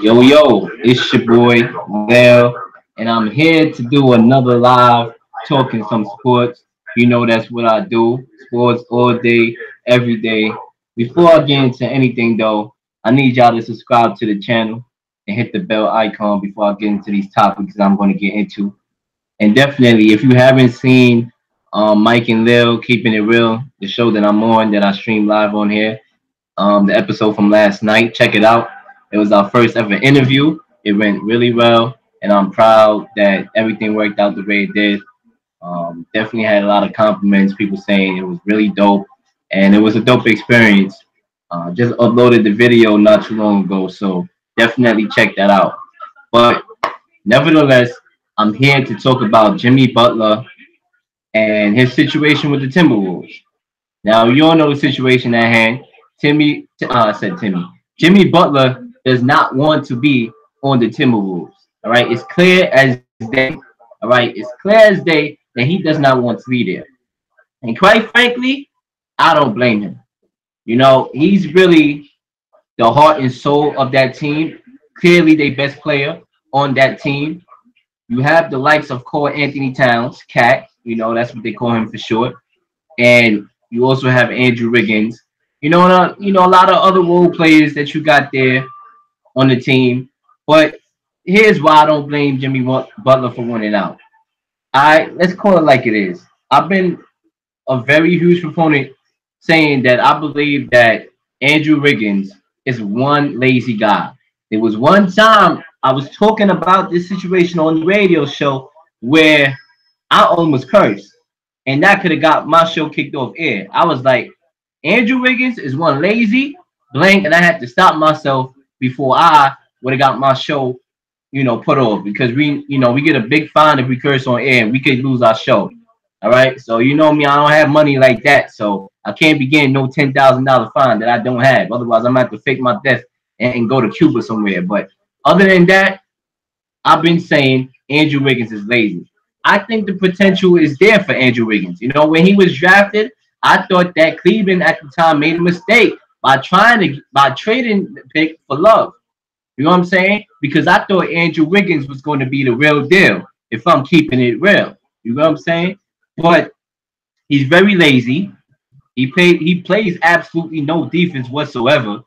Yo, yo, it's your boy, Lel, and I'm here to do another live talking some sports. You know, that's what I do sports all day, every day. Before I get into anything, though, I need y'all to subscribe to the channel and hit the bell icon before I get into these topics that I'm going to get into. And definitely, if you haven't seen Mike and Lil Keeping It Real, the show that I'm on, that I stream live on here, the episode from last night. Check it out. It was our first ever interview. It went really well, and I'm proud that everything worked out the way it did. Definitely had a lot of compliments. People saying it was really dope, and it was a dope experience. Just uploaded the video not too long ago, so definitely check that out. But nevertheless, I'm here to talk about Jimmy Butler and his situation with the Timberwolves. Now, you all know the situation at hand. I said Timmy. Jimmy Butler does not want to be on the Timberwolves. All right, it's clear as day. All right, it's clear as day that he does not want to be there. And quite frankly, I don't blame him. You know, he's really the heart and soul of that team. Clearly, the best player on that team. You have the likes of Cole Anthony Towns, Cat. You know, that's what they call him for short. And you also have Andrew Wiggins. A lot of other role players that you got there on the team. But here's why I don't blame Jimmy Butler for winning out. Let's call it like it is. I've been a very huge proponent saying that I believe that Andrew Wiggins is one lazy guy. There was one time I was talking about this situation on the radio show where I almost cursed, and that could have got my show kicked off air. I was like, Andrew Wiggins is one lazy blank, and I had to stop myself before I would have got my show, put off because we get a big fine if we curse on air and we could lose our show. All right, so you know me, I don't have money like that, so I can't be getting no $10,000 fine that I don't have. Otherwise, I'm gonna have to fake my death and go to Cuba somewhere. But other than that, I've been saying Andrew Wiggins is lazy. I think the potential is there for Andrew Wiggins. When he was drafted, I thought that Cleveland at the time made a mistake by trading the pick for Love. You know what I'm saying? Because I thought Andrew Wiggins was going to be the real deal if I'm keeping it real. You know what I'm saying? But he's very lazy. He plays absolutely no defense whatsoever.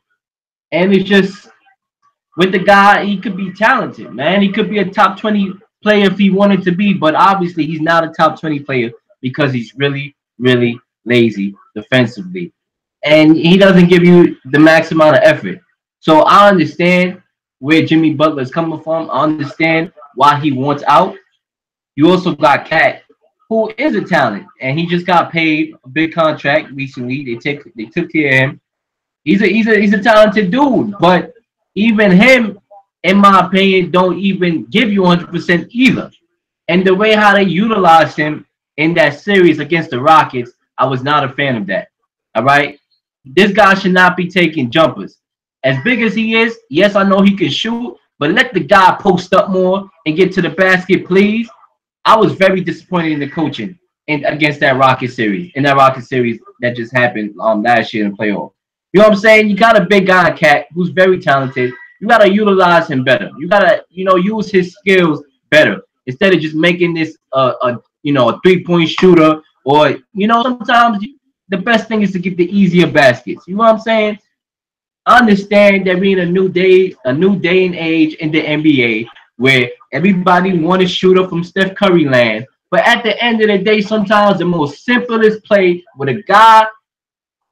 And it's just with the guy, he could be talented, man. He could be a top 20 player if he wanted to be, but obviously he's not a top 20 player because he's really, really lazy defensively. And he doesn't give you the max amount of effort. So I understand where Jimmy Butler is coming from. I understand why he wants out. You also got Cat, who is a talent, and he just got paid a big contract recently. They took care of him. He's a talented dude, but even him, in my opinion, don't even give you 100% either. And the way how they utilized him in that series against the Rockets, I was not a fan of that. All right, this guy should not be taking jumpers. As big as he is, yes, I know he can shoot, but let the guy post up more and get to the basket, please. I was very disappointed in the coaching against that Rocket series, that just happened last year in the playoff. You know what I'm saying? You got a big guy, Cat, who's very talented. You gotta utilize him better. You gotta, use his skills better instead of just making this a 3-point shooter. Or sometimes the best thing is to get the easier baskets. You know what I'm saying? I understand that we're in a new day and age in the NBA where everybody want to shoot up from Steph Curry land. But at the end of the day, sometimes the most simplest play with a guy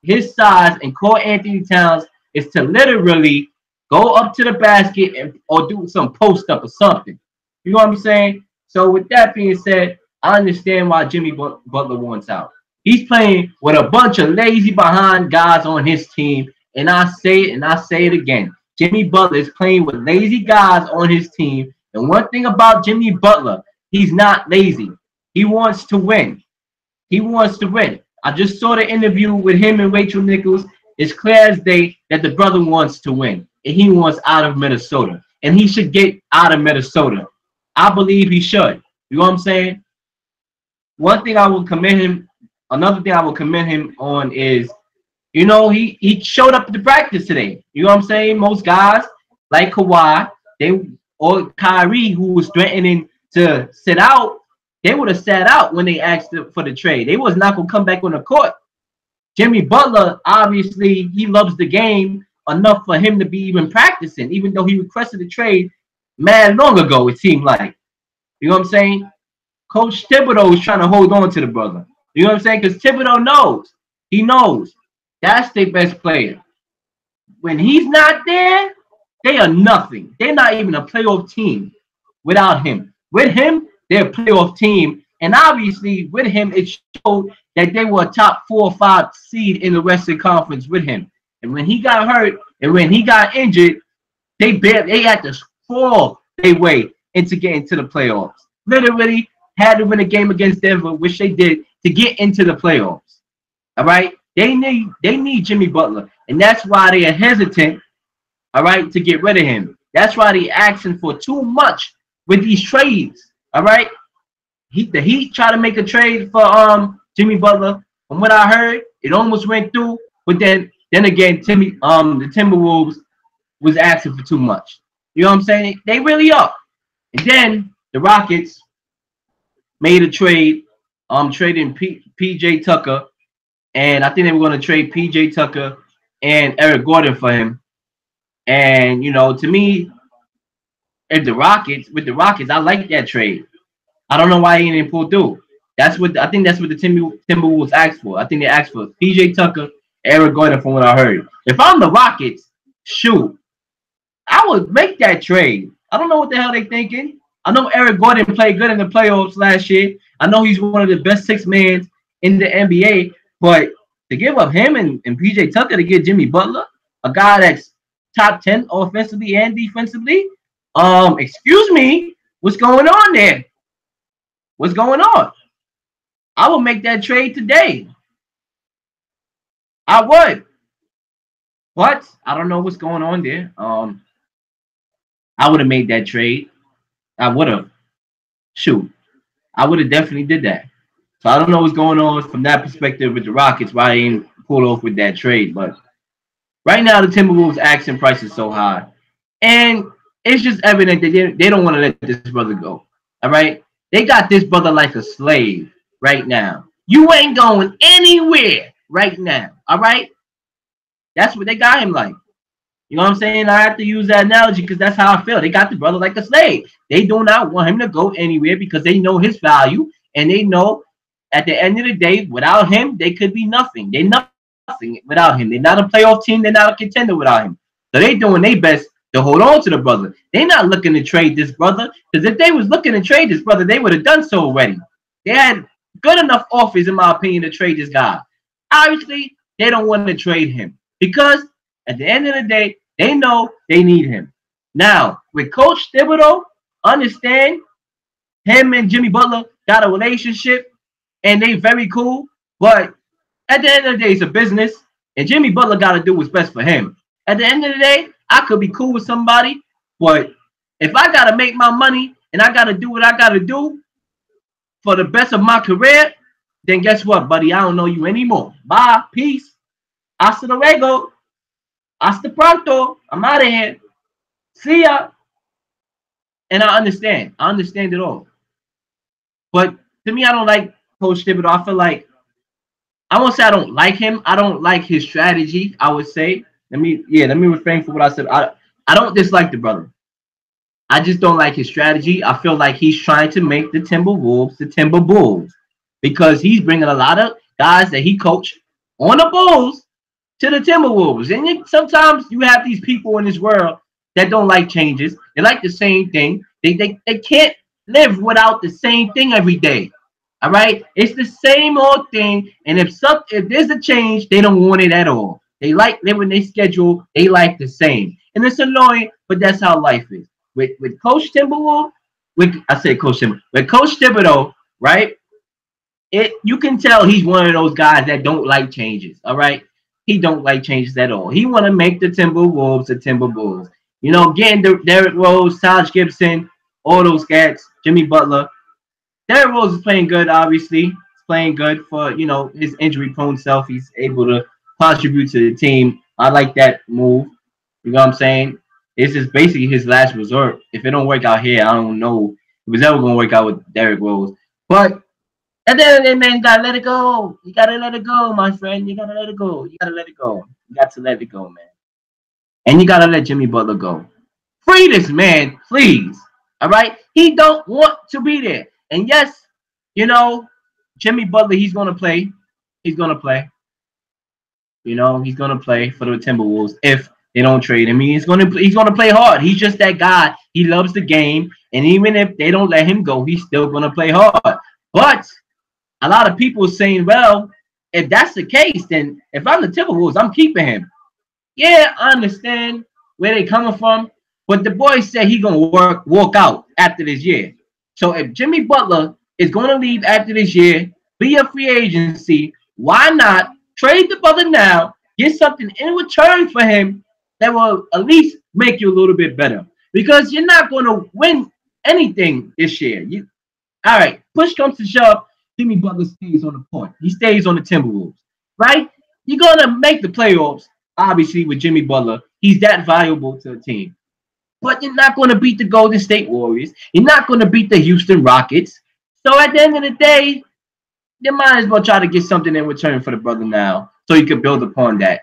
his size and Cole Anthony Towns is to literally go up to the basket or do some post up or something. You know what I'm saying? So with that being said, I understand why Jimmy Butler wants out. He's playing with a bunch of lazy behind guys on his team. And I say it and I say it again. Jimmy Butler is playing with lazy guys on his team. And one thing about Jimmy Butler, he's not lazy. He wants to win. He wants to win. I just saw the interview with him and Rachel Nichols. It's clear as day that the brother wants to win. And he wants out of Minnesota. And he should get out of Minnesota. I believe he should. You know what I'm saying? One thing I will commend him, another thing I will commend him on is You know, he showed up to practice today. You know what I'm saying? Most guys like Kawhi, they or Kyrie, who was threatening to sit out, they would have sat out when they asked for the trade. They was not gonna come back on the court. Jimmy Butler, obviously, he loves the game enough for him to be even practicing, even though he requested a trade mad long ago, it seemed like. You know what I'm saying? Coach Thibodeau is trying to hold on to the brother. You know what I'm saying? Because Thibodeau knows. He knows that's their best player. When he's not there, they are nothing. They're not even a playoff team without him. With him, they're a playoff team. And obviously, with him, it showed that they were a top 4 or 5 seed in the Western Conference with him. And when he got hurt and when he got injured, they had to fall their way into getting to the playoffs. Literally had to win a game against Denver, which they did, to get into the playoffs. All right? They need Jimmy Butler. And that's why they are hesitant, all right, to get rid of him. That's why they asking for too much with these trades. All right. The Heat tried to make a trade for Jimmy Butler. From what I heard, it almost went through. But then again, the Timberwolves was asking for too much. You know what I'm saying? They really are. And then the Rockets made a trade, trading PJ Tucker. And I think they were going to trade PJ Tucker and Eric Gordon for him. And, you know, to me, with the Rockets, I like that trade. I don't know why he didn't pull through. I think that's what the Timberwolves asked for. I think they asked for PJ Tucker, Eric Gordon, from what I heard. If I'm the Rockets, shoot, I would make that trade. I don't know what the hell they thinking. I know Eric Gordon played good in the playoffs last year. I know he's one of the best 6-man in the NBA. But to give up him and PJ Tucker to get Jimmy Butler, a guy that's top 10 offensively and defensively, excuse me, what's going on there? What's going on? I will make that trade today. I would. But I don't know what's going on there. I would have made that trade. I would have. Shoot. I would have definitely did that. So I don't know what's going on from that perspective with the Rockets, why they didn't pull off with that trade. But right now, the Timberwolves' asking price is so high. And it's just evident that they don't want to let this brother go. All right? They got this brother like a slave right now. You ain't going anywhere right now. All right? That's what they got him like. You know what I'm saying? I have to use that analogy because that's how I feel. They got the brother like a slave. They do not want him to go anywhere because they know his value. And they know at the end of the day, without him, they could be nothing. They're nothing without him. They're not a playoff team. They're not a contender without him. So they doing their best to hold on to the brother. They're not looking to trade this brother because if they was looking to trade this brother, they would have done so already. They had good enough offers, in my opinion, to trade this guy. Obviously, they don't want to trade him because at the end of the day, they know they need him. Now, with Coach Thibodeau, understand him and Jimmy Butler got a relationship. And they very cool, but at the end of the day, it's a business, and Jimmy Butler got to do what's best for him. At the end of the day, I could be cool with somebody, but if I got to make my money and I got to do what I got to do for the best of my career, then guess what, buddy? I don't know you anymore. Bye. Peace. Hasta luego. Hasta pronto. I'm out of here. See ya. And I understand. I understand it all. But to me, I don't like Coach Thibodeau. I feel like, I won't say I don't like him. I don't like his strategy, I would say. Let me refrain from what I said. I don't dislike the brother. I just don't like his strategy. I feel like he's trying to make the Timberwolves the Timber Bulls because he's bringing a lot of guys that he coached on the Bulls to the Timberwolves. And sometimes you have these people in this world that don't like changes. They like the same thing. They can't live without the same thing every day. All right, it's the same old thing, and if there's a change, they don't want it at all. They like when they schedule, they like the same, and it's annoying, but that's how life is. With Coach Timberwolves, with Coach Thibodeau, right? You can tell he's one of those guys that don't like changes. All right, he don't like changes at all. He want to make the Timberwolves the Timber Bulls. You know, getting Derrick Rose, Taj Gibson, all those cats, Jimmy Butler. Derrick Rose is playing good, obviously. He's playing good for, you know, his injury-prone self. He's able to contribute to the team. I like that move. You know what I'm saying? This is basically his last resort. If it don't work out here, I don't know if it's ever gonna work out with Derrick Rose. But at the end of the day, man, you gotta let it go. You gotta let it go, my friend. You gotta let it go. You gotta let it go. You got to let it go, man. And you gotta let Jimmy Butler go. Free this man, please. All right? He don't want to be there. And yes, you know, Jimmy Butler, he's gonna play. He's gonna play. You know, he's gonna play for the Timberwolves if they don't trade him. He's gonna play hard. He's just that guy. He loves the game, and even if they don't let him go, he's still gonna play hard. But a lot of people are saying, well, if that's the case, then if I'm the Timberwolves, I'm keeping him. Yeah, I understand where they coming from, but the boy said he gonna walk out after this year. So if Jimmy Butler is gonna leave after this year, be a free agency, why not trade the brother now, get something in return for him that will at least make you a little bit better? Because you're not gonna win anything this year. All right, push comes to shove, Jimmy Butler stays on the court. He stays on the Timberwolves, right? You're gonna make the playoffs, obviously, with Jimmy Butler. He's that valuable to the team. But you're not gonna beat the Golden State Warriors. You're not gonna beat the Houston Rockets. So at the end of the day, you might as well try to get something in return for the brother now, so you can build upon that.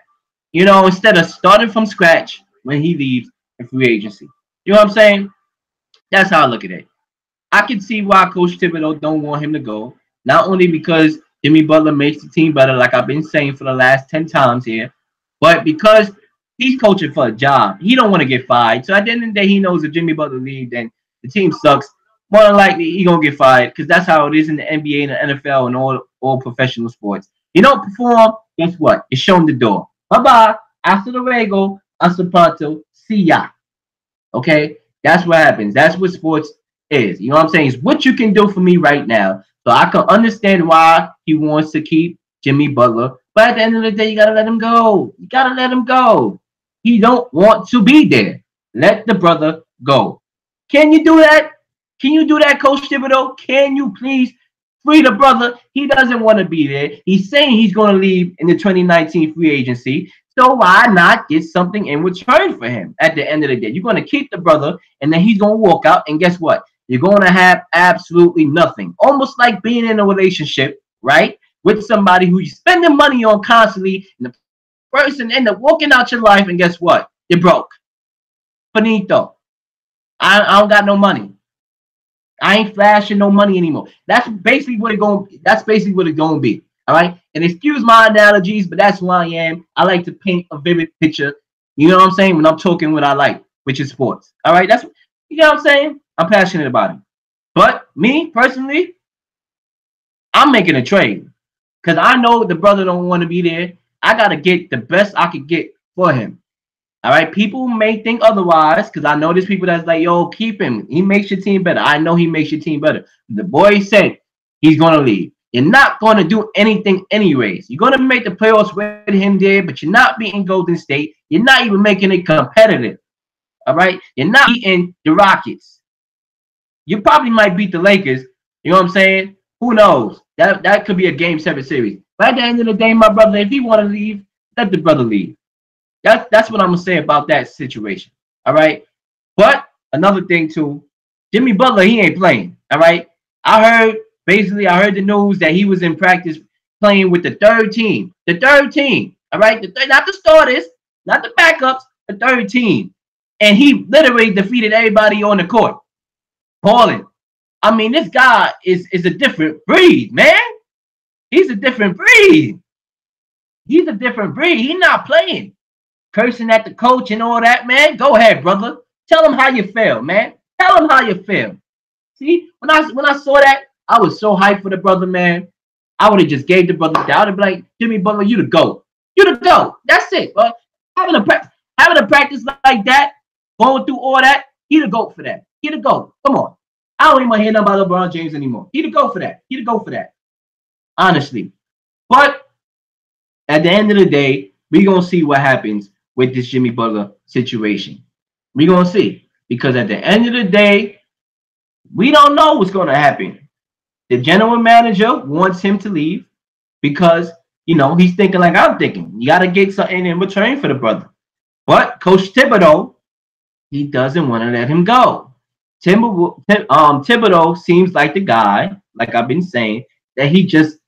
You know, instead of starting from scratch when he leaves in free agency. You know what I'm saying? That's how I look at it. I can see why Coach Thibodeau don't want him to go. Not only because Jimmy Butler makes the team better, like I've been saying for the last 10 times here, but because he's coaching for a job. He don't want to get fired. So at the end of the day, he knows if Jimmy Butler leaves, then the team sucks. More than likely, he gonna get fired because that's how it is in the NBA and the NFL and all professional sports. You don't perform, guess what? You're shown the door. Bye-bye. Hasta luego. Hasta pronto. See ya. Okay? That's what happens. That's what sports is. You know what I'm saying? It's what you can do for me right now. So I can understand why he wants to keep Jimmy Butler. But at the end of the day, you gotta let him go. You gotta let him go. He don't want to be there. Let the brother go. Can you do that? Can you do that, Coach Thibodeau? Can you please free the brother? He doesn't want to be there. He's saying he's going to leave in the 2019 free agency. So why not get something in return for him at the end of the day? You're going to keep the brother, and then he's going to walk out. And guess what? You're going to have absolutely nothing. Almost like being in a relationship, right? With somebody who you're spending money on constantly, and the person end up walking out your life, and guess what? You're broke. Finito. I don't got no money. I ain't flashing no money anymore. That's basically what it's going to be. All right. And excuse my analogies, but that's who I am. I like to paint a vivid picture. You know what I'm saying? When I'm talking what I like, which is sports. All right. That's, you know what I'm saying? I'm passionate about it. But me personally, I'm making a trade because I know the brother don't want to be there. I got to get the best I could get for him. All right, people may think otherwise because I know there's people that's like, yo, keep him. He makes your team better. I know he makes your team better. The boy said he's going to leave. You're not going to do anything anyways. You're going to make the playoffs with him there, but you're not beating Golden State. You're not even making it competitive. All right? You're not beating the Rockets. You probably might beat the Lakers. You know what I'm saying? Who knows? That could be a Game 7 series. But at the end of the day, my brother, if he want to leave, let the brother leave. That's what I'm gonna say about that situation. All right. But another thing too, Jimmy Butler, he ain't playing. All right. I heard the news that he was in practice playing with the third team. The third team. All right. Not the starters, not the backups, the third team. And he literally defeated everybody on the court. Balling. I mean, this guy is a different breed, man. He's a different breed. He's a different breed. He's not playing. Cursing at the coach and all that, man. Go ahead, brother. Tell him how you feel, man. Tell him how you feel. See, when I saw that, I was so hyped for the brother, man. I would have just gave the brother that. I would have been like, Jimmy Butler, you the GOAT. You the GOAT. That's it, bro. Having a practice like that, going through all that, he the GOAT for that. He the GOAT. Come on. I don't even want to hear nothing about LeBron James anymore. He the GOAT for that. He the GOAT for that. Honestly. But at the end of the day, we're going to see what happens with this Jimmy Butler situation. We're going to see. Because at the end of the day, we don't know what's going to happen. The general manager wants him to leave because You know, he's thinking like I'm thinking. You got to get something in return for the brother. But Coach Thibodeau, he doesn't want to let him go. Thibodeau seems like the guy, like I've been saying, that he just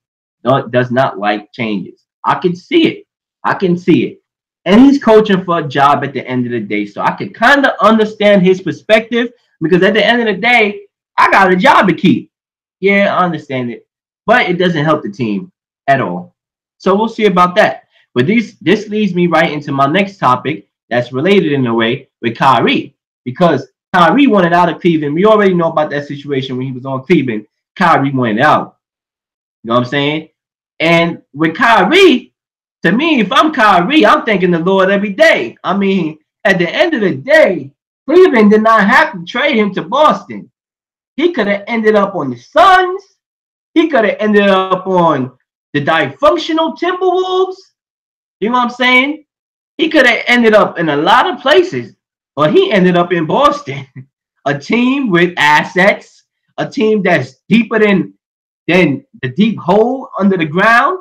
does not like changes. I can see it. I can see it. And he's coaching for a job at the end of the day. So I can kind of understand his perspective because at the end of the day, I got a job to keep. Yeah, I understand it. But it doesn't help the team at all. So we'll see about that. But this leads me right into my next topic that's related in a way with Kyrie. Because Kyrie wanted out of Cleveland. We already know about that situation when he was on Cleveland. Kyrie went out. You know what I'm saying? And with Kyrie, to me, if I'm Kyrie, I'm thanking the Lord every day. I mean, at the end of the day, Cleveland did not have to trade him to Boston. He could have ended up on the Suns. He could have ended up on the dysfunctional Timberwolves. You know what I'm saying? He could have ended up in a lot of places, but he ended up in Boston, a team with assets, a team that's deeper than the deep hole under the ground.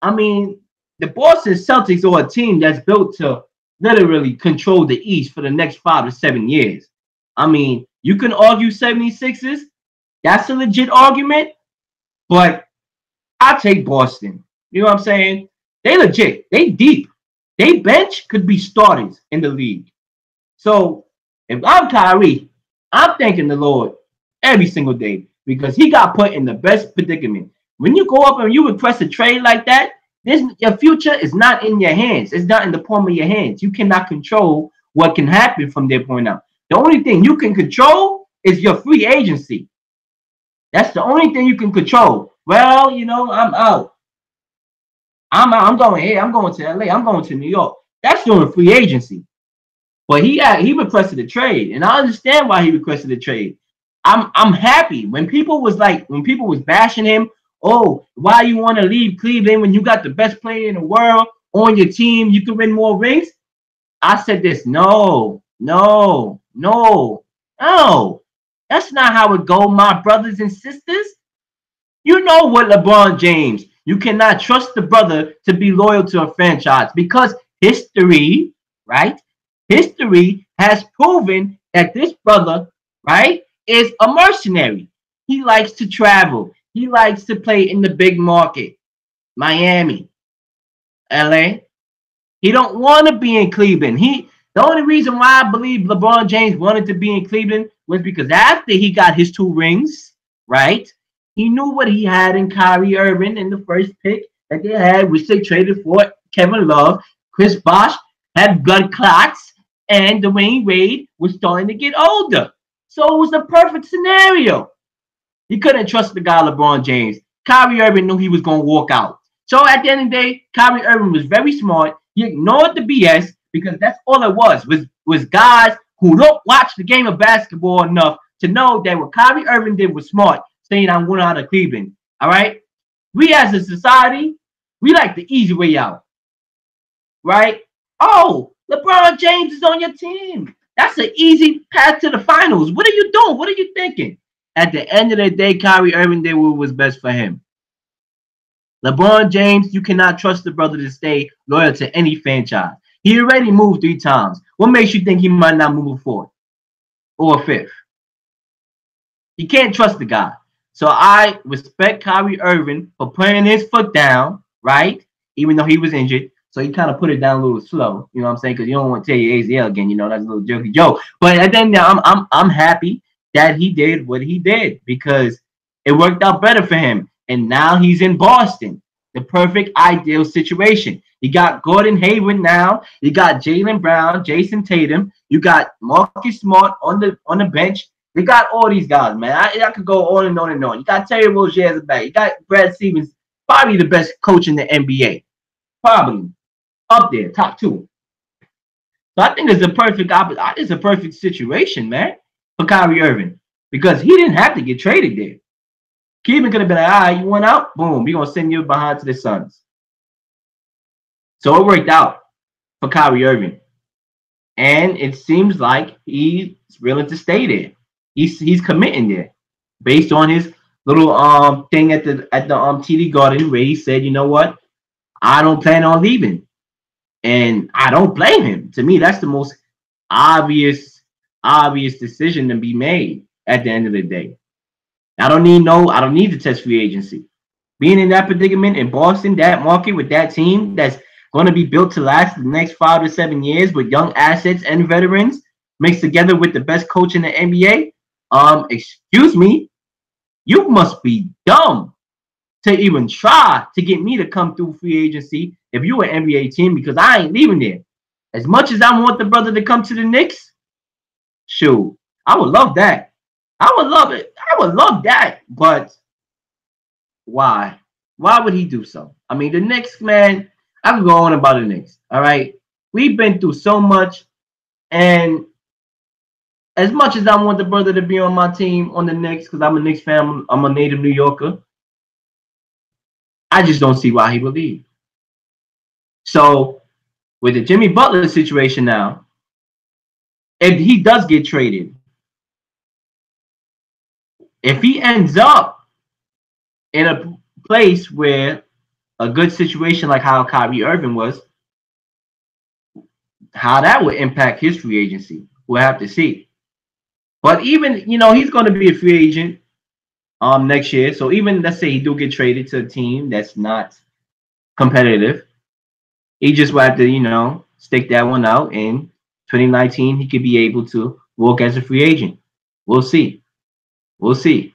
I mean, the Boston Celtics are a team that's built to literally control the East for the next 5 to 7 years. I mean, you can argue 76ers. That's a legit argument, but I take Boston. You know what I'm saying? They legit. They deep. They bench could be starters in the league. So if I'm Kyrie, I'm thanking the Lord every single day because he got put in the best predicament. When you go up and you request a trade like that, your future is not in your hands. It's not in the palm of your hands. You cannot control what can happen from their point out. The only thing you can control is your free agency. That's the only thing you can control. Well, you know, I'm out. I'm going here. I'm going to LA. I'm going to New York. That's doing free agency. But he requested a trade, and I understand why he requested a trade. I'm happy when people was bashing him. Oh, why you want to leave Cleveland when you got the best player in the world on your team? You can win more rings. I said this. No. That's not how it go, my brothers and sisters. You know what, LeBron James? You cannot trust the brother to be loyal to a franchise because history, right? History has proven that this brother, right, is a mercenary. He likes to travel. He likes to play in the big market. Miami, LA. He don't want to be in Cleveland. The only reason why I believe LeBron James wanted to be in Cleveland was because after he got his 2 rings, right? He knew what he had in Kyrie Irving in the first pick that they had, which they traded for Kevin Love. Chris Bosh had blood clots, and Dwayne Wade was starting to get older. So it was the perfect scenario. He couldn't trust the guy LeBron James. Kyrie Irving knew he was going to walk out. So at the end of the day, Kyrie Irving was very smart. He ignored the BS because that's all it was guys who don't watch the game of basketball enough to know that what Kyrie Irving did was smart, saying I'm going out of Cleveland. All right? We as a society, we like the easy way out. Right? Oh, LeBron James is on your team. That's an easy path to the finals. What are you doing? What are you thinking? At the end of the day, Kyrie Irving did what was best for him. LeBron James, you cannot trust the brother to stay loyal to any franchise. He already moved 3 times. What makes you think he might not move a 4th or a 5th? You can't trust the guy. So I respect Kyrie Irving for putting his foot down, right? Even though he was injured. So he kind of put it down a little slow. You know what I'm saying? Because you don't want to tear your ACL again. You know, that's a little jokey joke. But at the end of the day, I'm happy that he did what he did because it worked out better for him. And now he's in Boston. The perfect ideal situation. You got Gordon Hayward now. You got Jaylen Brown, Jason Tatum. You got Marcus Smart on the bench. You got all these guys, man. I could go on and on and on. You got Terry Rozier as a back. You got Brad Stevens, probably the best coach in the NBA. Probably up there, top 2. So I think it's a perfect situation, man, for Kyrie Irving. Because he didn't have to get traded there. Cleveland could have been like, all right, you went out, boom, we're going to send you behind to the Suns. So it worked out for Kyrie Irving. And it seems like he's willing to stay there. He's committing there based on his little thing at the TD Garden where he said, you know what? I don't plan on leaving. And I don't blame him. To me, that's the most obvious, obvious decision to be made at the end of the day. I don't need to test free agency. Being in that predicament in Boston, that market with that team that's going to be built to last the next 5 to 7 years with young assets and veterans mixed together with the best coach in the NBA. Excuse me, you must be dumb to even try to get me to come through free agency if you're an NBA team because I ain't leaving there. As much as I want the brother to come to the Knicks, shoot, I would love that. I would love it. I would love that. But why? Why would he do so? I mean, the Knicks, man, I can go on about the Knicks. All right. We've been through so much. And as much as I want the brother to be on my team on the Knicks, because I'm a Knicks fan, I'm a native New Yorker, I just don't see why he would leave. So with the Jimmy Butler situation now, if he does get traded, if he ends up in a place where a good situation like how Kyrie Irving was, how that would impact his free agency, we'll have to see. But even, he's going to be a free agent next year. So even let's say he do get traded to a team that's not competitive, he just will have to, stick that one out. In 2019, he could be able to work as a free agent. We'll see. We'll see.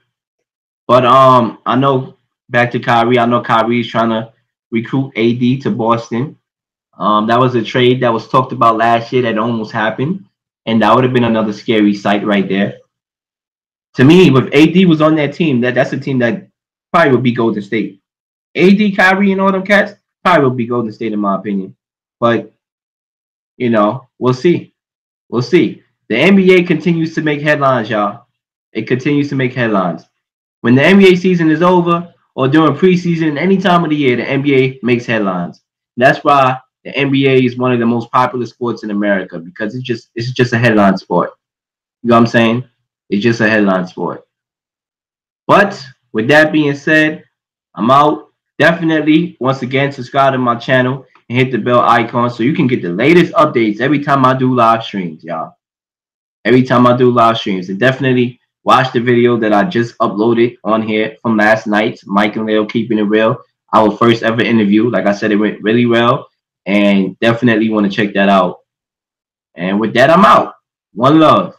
But I know back to Kyrie. I know Kyrie is trying to recruit AD to Boston. That was a trade that was talked about last year that almost happened, and that would have been another scary sight right there. To me, if AD was on that team, that's a team that probably would be Golden State. AD, Kyrie, and all them cats probably would be Golden State in my opinion. But we'll see. We'll see. The NBA continues to make headlines, y'all. It continues to make headlines. When the NBA season is over or during preseason, any time of the year, the NBA makes headlines. That's why the NBA is one of the most popular sports in America because it's just a headline sport. You know what I'm saying? It's just a headline sport. But with that being said, I'm out. Definitely, once again, subscribe to my channel and hit the bell icon so you can get the latest updates every time I do live streams, y'all. Every time I do live streams. And definitely watch the video that I just uploaded on here from last night, Mike and Leo Keeping It Real. Our first ever interview. Like I said, it went really well. And definitely want to check that out. And with that, I'm out. One love.